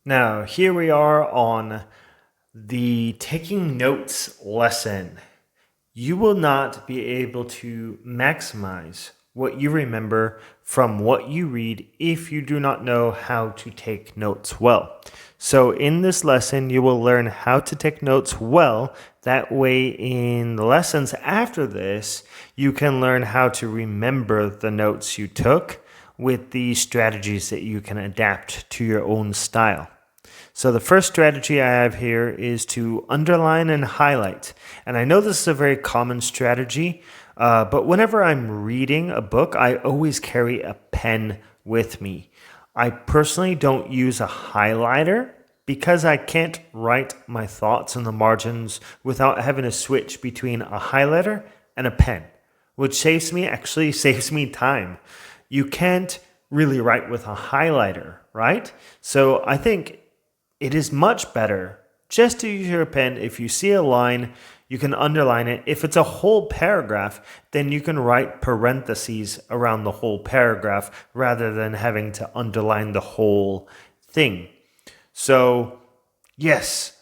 Now, here we are on the taking notes lesson. You will not be able to maximize what you remember from what you read if you do not know how to take notes well. So, in this lesson, you will learn how to take notes well. That way, in the lessons after this, you can learn how to remember the notes you took with the strategies that you can adapt to your own style. So the first strategy I have here is to underline and highlight. And I know this is a very common strategy, but whenever I'm reading a book, I always carry a pen with me. I personally don't use a highlighter because I can't write my thoughts in the margins without having to switch between a highlighter and a pen, which saves me time. You can't really write with a highlighter, right? So I think it is much better just to use your pen. If you see a line, you can underline it. If it's a whole paragraph, then you can write parentheses around the whole paragraph rather than having to underline the whole thing. So, yes,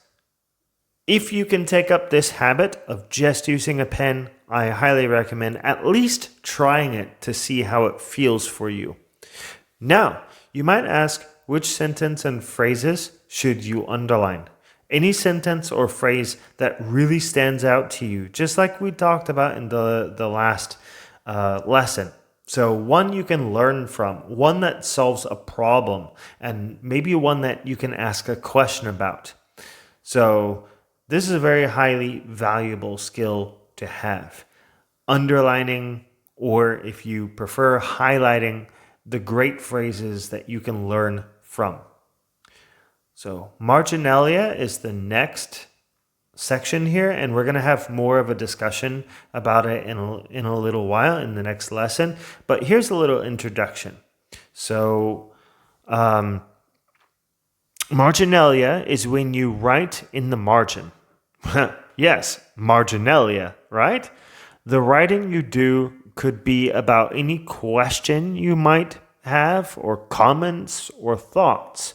if you can take up this habit of just using a pen, I highly recommend at least trying it to see how it feels for you. Now, you might ask, which sentence and phrases should you underline? Any sentence or phrase that really stands out to you, just like we talked about in the last lesson. So one you can learn from, one that solves a problem, and maybe one that you can ask a question about. So this is a very highly valuable skill to have. Underlining, or if you prefer, highlighting the great phrases that you can learn from. So marginalia is the next section here, and we're going to have more of a discussion about it in a little while in the next lesson. But here's a little introduction. So marginalia is when you write in the margin. Yes, marginalia, right? The writing you do could be about any question you might have, or comments or thoughts.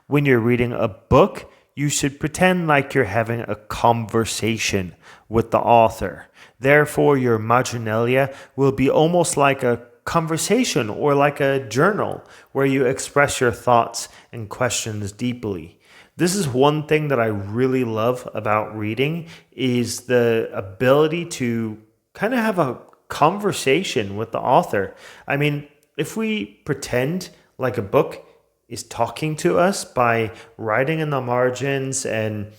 When you're reading a book, you should pretend like you're having a conversation with the author. Therefore, your marginalia will be almost like a conversation or like a journal where you express your thoughts and questions deeply. This is one thing that I really love about reading, is the ability to kind of have a conversation with the author. I mean, if we pretend like a book is talking to us by writing in the margins and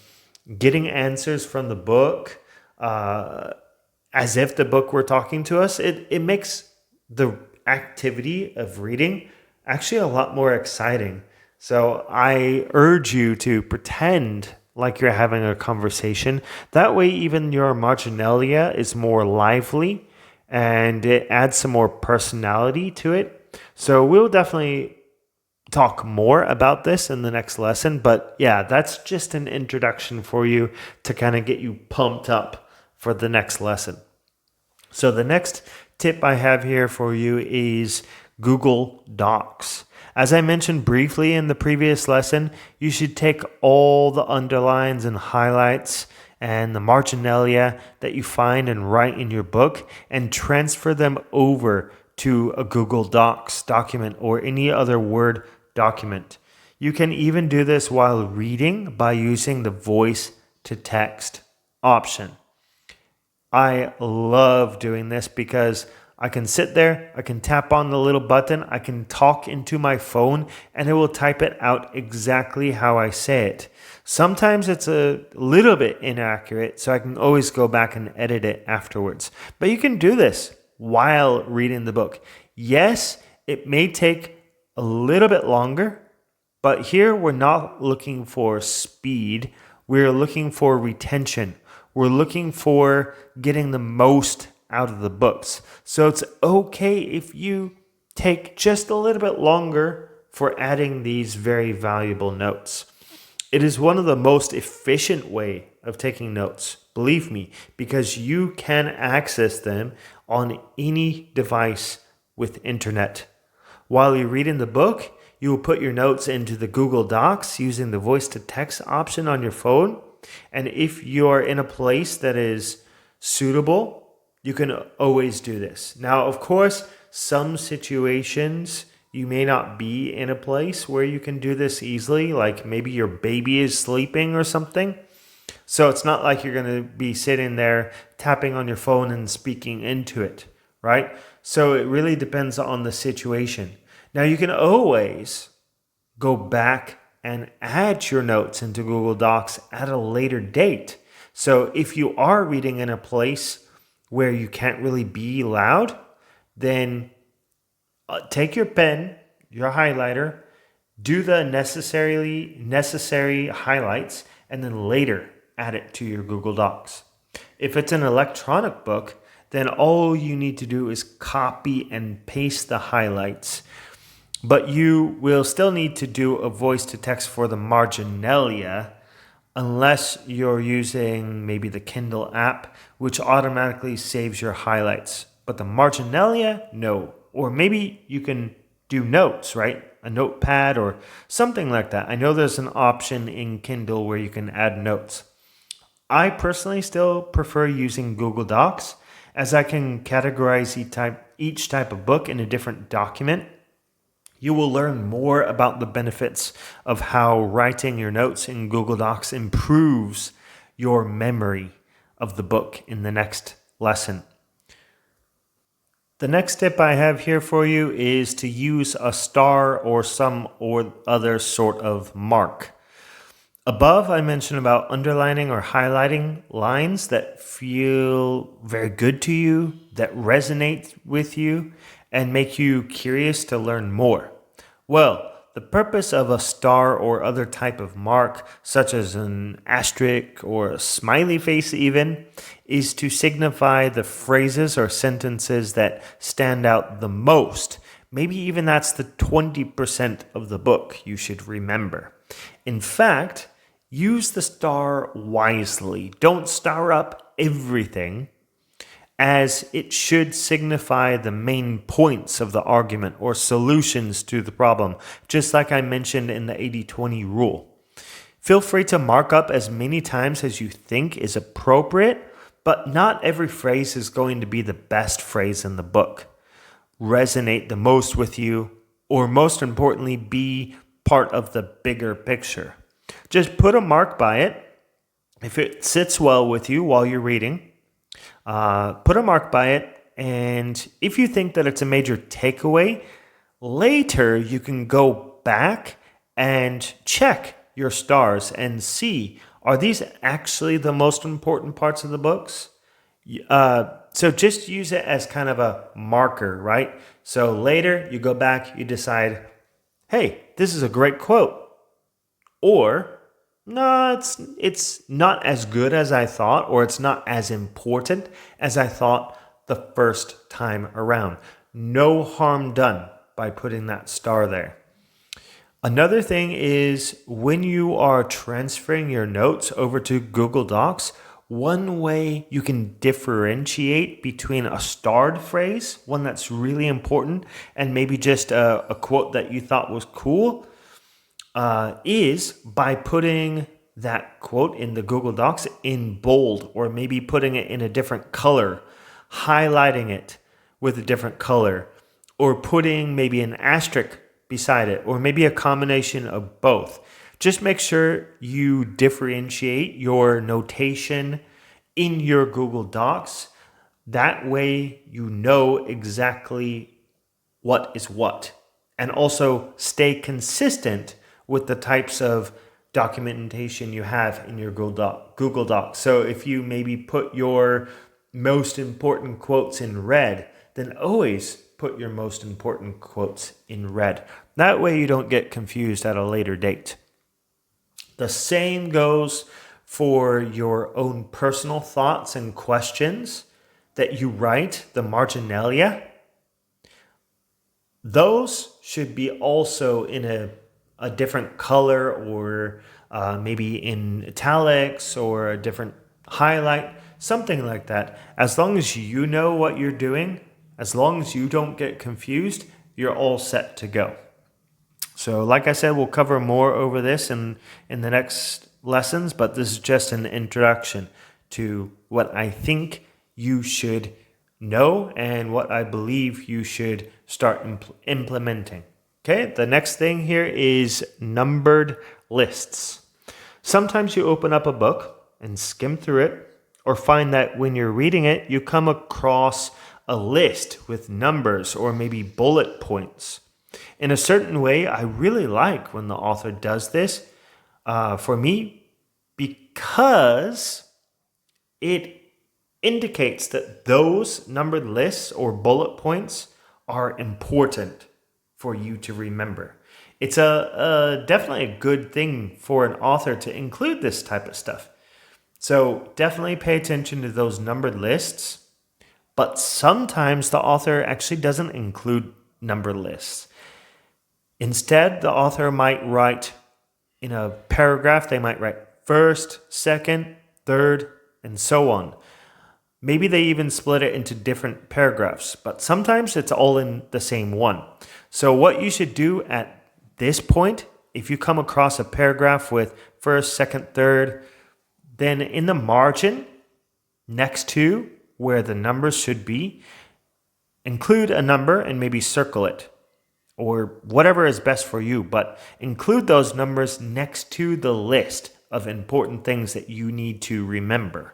getting answers from the book as if the book were talking to us, it makes the activity of reading actually a lot more exciting. So I urge you to pretend like you're having a conversation. That way, even your marginalia is more lively and it adds some more personality to it. So we'll definitely talk more about this in the next lesson. But yeah, that's just an introduction for you to kind of get you pumped up for the next lesson. So the next tip I have here for you is Google Docs. As I mentioned briefly in the previous lesson, you should take all the underlines and highlights and the marginalia that you find and write in your book and transfer them over to a Google Docs document or any other Word document. You can even do this while reading by using the voice to text option. I love doing this because I can sit there, I can tap on the little button, I can talk into my phone, and it will type it out exactly how I say it. Sometimes it's a little bit inaccurate, so I can always go back and edit it afterwards. But you can do this while reading the book. Yes, it may take a little bit longer, but here we're not looking for speed, we're looking for retention. We're looking for getting the most out of the books. So it's okay if you take just a little bit longer for adding these very valuable notes. It is one of the most efficient way of taking notes, believe me, because you can access them on any device with internet. While you're reading the book, you will put your notes into the Google Docs using the voice to text option on your phone. And if you're in a place that is suitable, you can always do this. Now, of course, some situations you may not be in a place where you can do this easily, like maybe your baby is sleeping or something. So it's not like you're going to be sitting there tapping on your phone and speaking into it, right? So it really depends on the situation. Now, you can always go back and add your notes into Google Docs at a later date. So if you are reading in a place where you can't really be loud, then take your pen, your highlighter, do the necessary highlights, and then later add it to your Google Docs. If it's an electronic book, then all you need to do is copy and paste the highlights. But you will still need to do a voice to text for the marginalia unless you're using maybe the Kindle app, which automatically saves your highlights. But the marginalia, no. Or maybe you can do notes, right? A notepad or something like that. I know there's an option in Kindle where you can add notes. I personally still prefer using Google Docs as I can categorize each type of book in a different document. You will learn more about the benefits of how writing your notes in Google Docs improves your memory of the book in the next lesson. The next tip I have here for you is to use a star or some or other sort of mark. Above, I mentioned about underlining or highlighting lines that feel very good to you, that resonate with you, and make you curious to learn more. Well, the purpose of a star or other type of mark, such as an asterisk or a smiley face even, is to signify the phrases or sentences that stand out the most. Maybe even that's the 20% of the book you should remember. In fact, use the star wisely. Don't star up everything, as it should signify the main points of the argument or solutions to the problem, just like I mentioned in the 80-20 rule. Feel free to mark up as many times as you think is appropriate, but not every phrase is going to be the best phrase in the book, resonate the most with you, or most importantly, be part of the bigger picture. Just put a mark by it. If it sits well with you while you're reading, put a mark by it. And if you think that it's a major takeaway, later you can go back and check your stars and see, are these actually the most important parts of the books? So just use it as kind of a marker, right? So later you go back, you decide, hey, this is a great quote. Or, no, it's not as good as I thought, or it's not as important as I thought the first time around. No harm done by putting that star there. Another thing is when you are transferring your notes over to Google Docs, one way you can differentiate between a starred phrase, one that's really important, and maybe just a quote that you thought was cool, is by putting that quote in the Google Docs in bold, or maybe putting it in a different color, highlighting it with a different color, or putting maybe an asterisk beside it, or maybe a combination of both. Just make sure you differentiate your notation in your Google Docs. That way you know exactly what is what, and also stay consistent with the types of documentation you have in your Google Docs. So if you maybe put your most important quotes in red, then always put your most important quotes in red. That way you don't get confused at a later date. The same goes for your own personal thoughts and questions that you write, the marginalia. Those should be also in a different color, or maybe in italics or a different highlight, something like that. As long as you know what you're doing, as long as you don't get confused, you're all set to go. So like I said, we'll cover more over this in the next lessons, but this is just an introduction to what I think you should know and what I believe you should start implementing. Okay, the next thing here is numbered lists. Sometimes you open up a book and skim through it, or find that when you're reading it, you come across a list with numbers or maybe bullet points. In a certain way, I really like when the author does this for me because it indicates that those numbered lists or bullet points are important for you to remember. It's definitely a good thing for an author to include this type of stuff. So definitely pay attention to those numbered lists. But sometimes the author actually doesn't include numbered lists. Instead, the author might write in a paragraph, they might write first, second, third, and so on. Maybe they even split it into different paragraphs, but sometimes it's all in the same one. So what you should do at this point, if you come across a paragraph with first, second, third, then in the margin next to where the numbers should be, include a number and maybe circle it or whatever is best for you, but include those numbers next to the list of important things that you need to remember.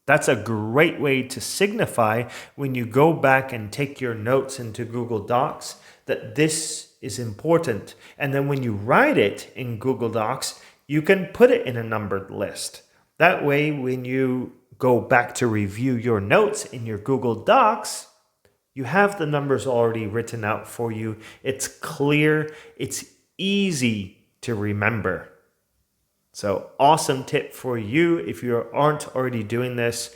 That's a great way to signify when you go back and take your notes into Google Docs that this is important. And then when you write it in Google Docs, you can put it in a numbered list. That way, when you go back to review your notes in your Google Docs, you have the numbers already written out for you. It's clear. It's easy to remember. So awesome tip for you. If you aren't already doing this,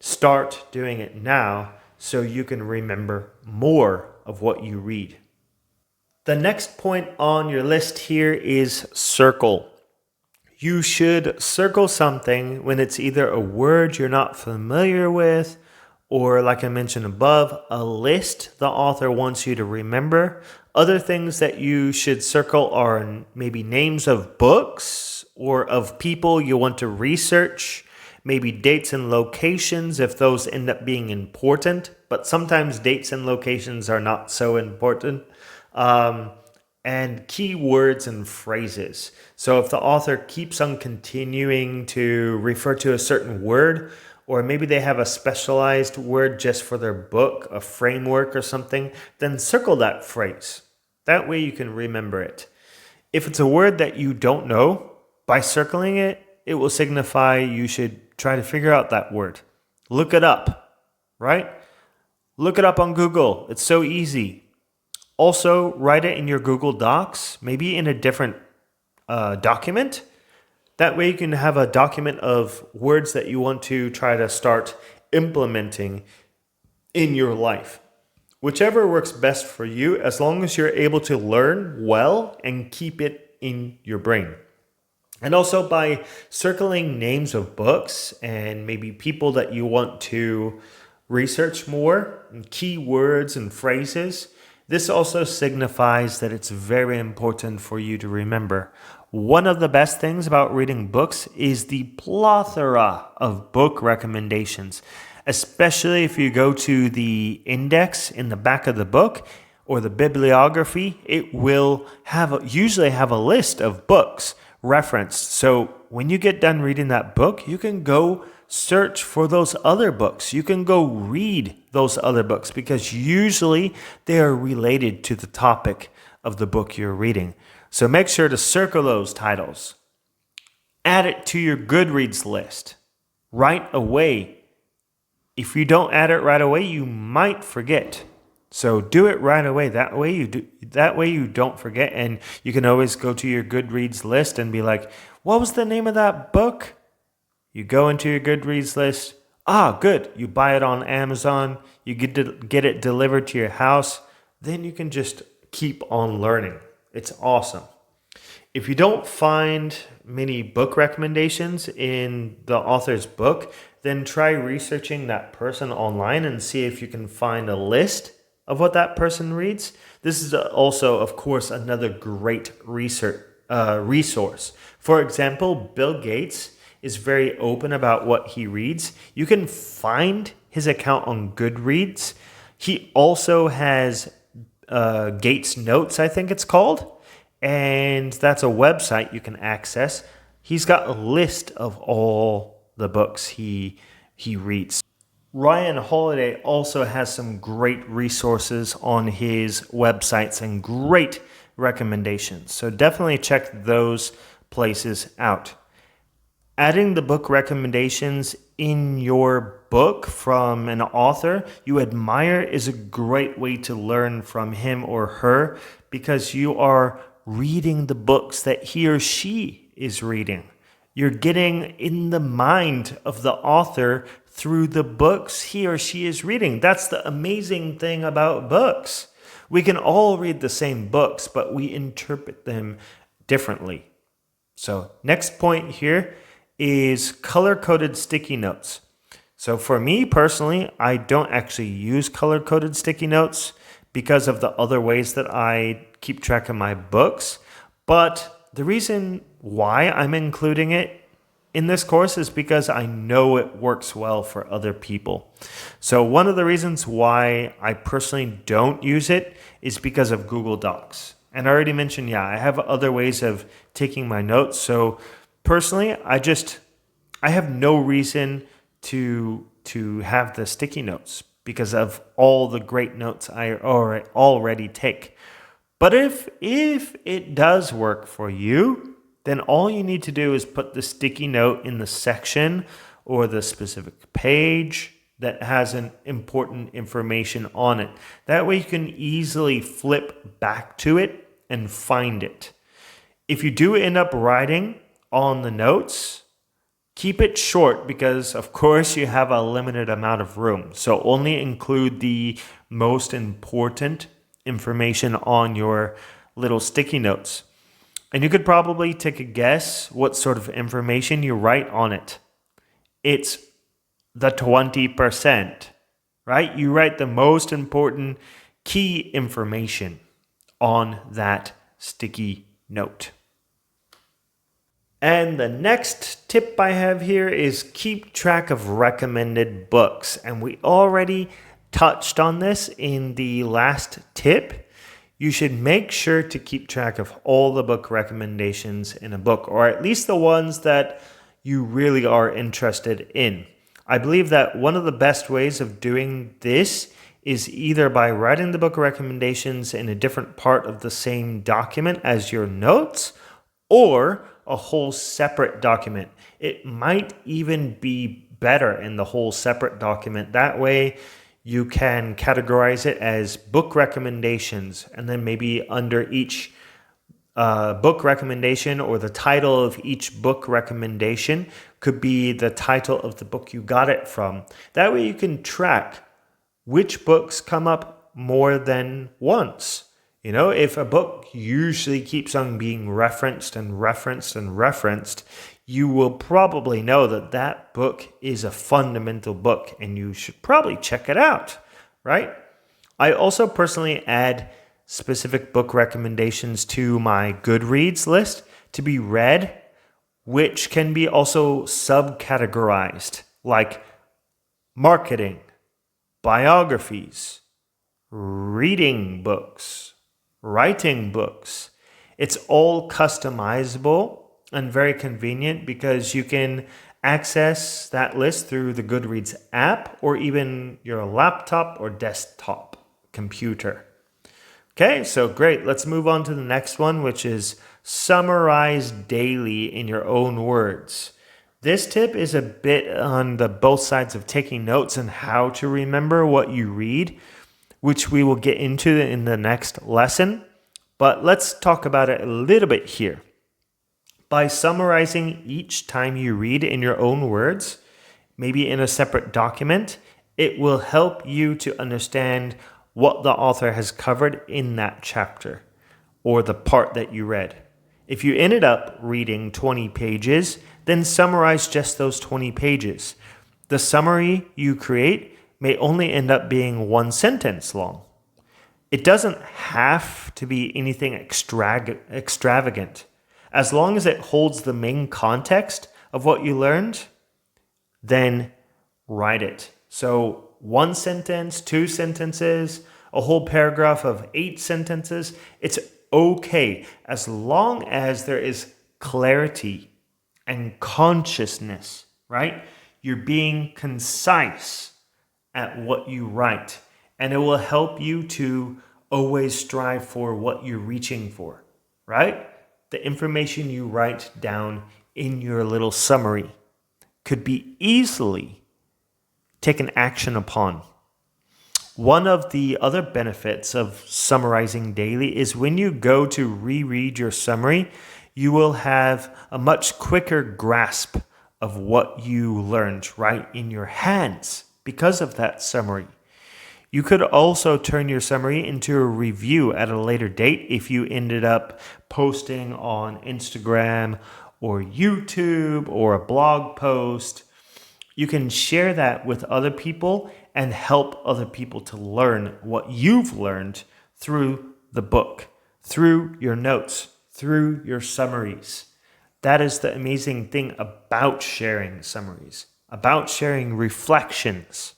start doing it now so you can remember more of what you read. The next point on your list here is circle. You should circle something when it's either a word you're not familiar with, or like I mentioned above, a list the author wants you to remember. Other things that you should circle are maybe names of books or of people you want to research, maybe dates and locations if those end up being important, but sometimes dates and locations are not so important. And keywords and phrases. So if the author keeps on continuing to refer to a certain word, or maybe they have a specialized word just for their book, a framework or something, then circle that phrase. That way you can remember it. If it's a word that you don't know, by circling it, it will signify you should try to figure out that word. Look it up, right? Look it up on Google. It's so easy. Also, write it in your Google Docs, maybe in a different document. That way you can have a document of words that you want to try to start implementing in your life. Whichever works best for you, as long as you're able to learn well and keep it in your brain. And also by circling names of books and maybe people that you want to research more, and keywords and phrases, this also signifies that it's very important for you to remember. One of the best things about reading books is the plethora of book recommendations, especially if you go to the index in the back of the book or the bibliography. It will usually have a list of books referenced. So when you get done reading that book, you can go search for those other books. You can go read those other books because usually they are related to the topic of the book you're reading. So make sure to circle those titles. Add it to your Goodreads list right away. If you don't add it right away, you might forget. So do it right away. That way you don't forget, and you can always go to your Goodreads list and be like, "What was the name of that book?" You go into your Goodreads list. Good. You buy it on Amazon. You get it delivered to your house. Then you can just keep on learning. It's awesome. If you don't find many book recommendations in the author's book, then try researching that person online and see if you can find a list of what that person reads. This is also, of course, another great resource. For example, Bill Gates is very open about what he reads. You can find his account on Goodreads. He also has Gates Notes, I think it's called, and that's a website you can access. He's got a list of all the books he reads. Ryan Holiday also has some great resources on his websites and great recommendations. So definitely check those places out. Adding the book recommendations in your book from an author you admire is a great way to learn from him or her, because you are reading the books that he or she is reading. You're getting in the mind of the author through the books he or she is reading. That's the amazing thing about books. We can all read the same books, but we interpret them differently. So next point here is color-coded sticky notes. So for me personally, I don't actually use color-coded sticky notes because of the other ways that I keep track of my books. But the reason why I'm including it in this course is because I know it works well for other people. So one of the reasons why I personally don't use it is because of Google Docs. And I already mentioned, I have other ways of taking my notes. So personally, I have no reason to have the sticky notes because of all the great notes I already take. But if it does work for you, then all you need to do is put the sticky note in the section or the specific page that has an important information on it. That way you can easily flip back to it and find it. If you do end up writing on the notes, keep it short because, of course, you have a limited amount of room. So only include the most important information on your little sticky notes. And you could probably take a guess what sort of information you write on it. It's the 20%, right? You write the most important key information on that sticky note. And the next tip I have here is keep track of recommended books. And we already touched on this in the last tip. You should make sure to keep track of all the book recommendations in a book, or at least the ones that you really are interested in. I believe that one of the best ways of doing this is either by writing the book recommendations in a different part of the same document as your notes, or a whole separate document. It might even be better in the whole separate document. That way, you can categorize it as book recommendations, and then maybe under each book recommendation or the title of each book recommendation could be the title of the book you got it from. That way you can track which books come up more than once. You know, if a book usually keeps on being referenced and referenced and referenced, you will probably know that that book is a fundamental book and you should probably check it out, right? I also personally add specific book recommendations to my Goodreads list to be read, which can be also subcategorized, like marketing, biographies, reading books, writing books. It's all customizable and very convenient because you can access that list through the Goodreads app or even your laptop or desktop computer. Okay, so great. Let's move on to the next one, which is summarize daily in your own words. This tip is a bit on the both sides of taking notes and how to remember what you read, which we will get into in the next lesson. But let's talk about it a little bit here. By summarizing each time you read in your own words, maybe in a separate document, it will help you to understand what the author has covered in that chapter or the part that you read. If you ended up reading 20 pages, then summarize just those 20 pages. The summary you create may only end up being one sentence long, It doesn't have to be anything extravagant. As long as it holds the main context of what you learned, then write it. So 1 sentence, 2 sentences, a whole paragraph of 8 sentences, it's okay as long as there is clarity and consciousness, right? You're being concise at what you write, and it will help you to always strive for what you're reaching for, right? The information you write down in your little summary could be easily taken action upon. One of the other benefits of summarizing daily is when you go to reread your summary, you will have a much quicker grasp of what you learned right in your hands because of that summary. You could also turn your summary into a review at a later date if you ended up posting on Instagram or YouTube or a blog post. You can share that with other people and help other people to learn what you've learned through the book, through your notes, through your summaries. That is the amazing thing about sharing summaries, about sharing reflections.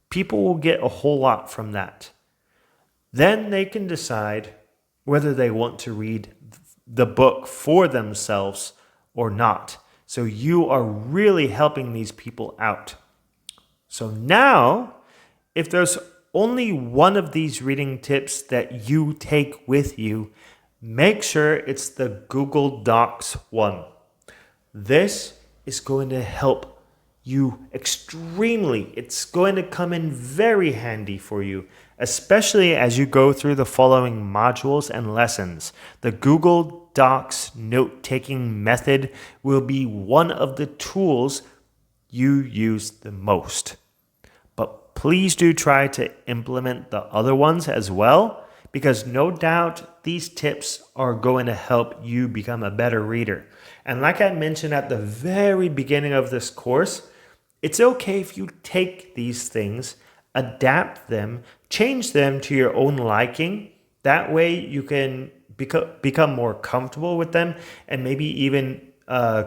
People will get a whole lot from that. Then they can decide whether they want to read the book for themselves or not. So you are really helping these people out. So now, if there's only one of these reading tips that you take with you, make sure it's the Google Docs one. This is going to help you extremely. It's going to come in very handy for you, especially as you go through the following modules and lessons. The Google Docs note-taking method will be one of the tools you use the most. But please do try to implement the other ones as well, because no doubt these tips are going to help you become a better reader. And like I mentioned at the very beginning of this course, it's okay if you take these things, adapt them, change them to your own liking. That way you can become more comfortable with them and maybe even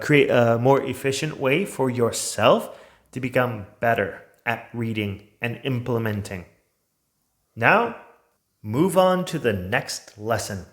create a more efficient way for yourself to become better at reading and implementing. Now, move on to the next lesson.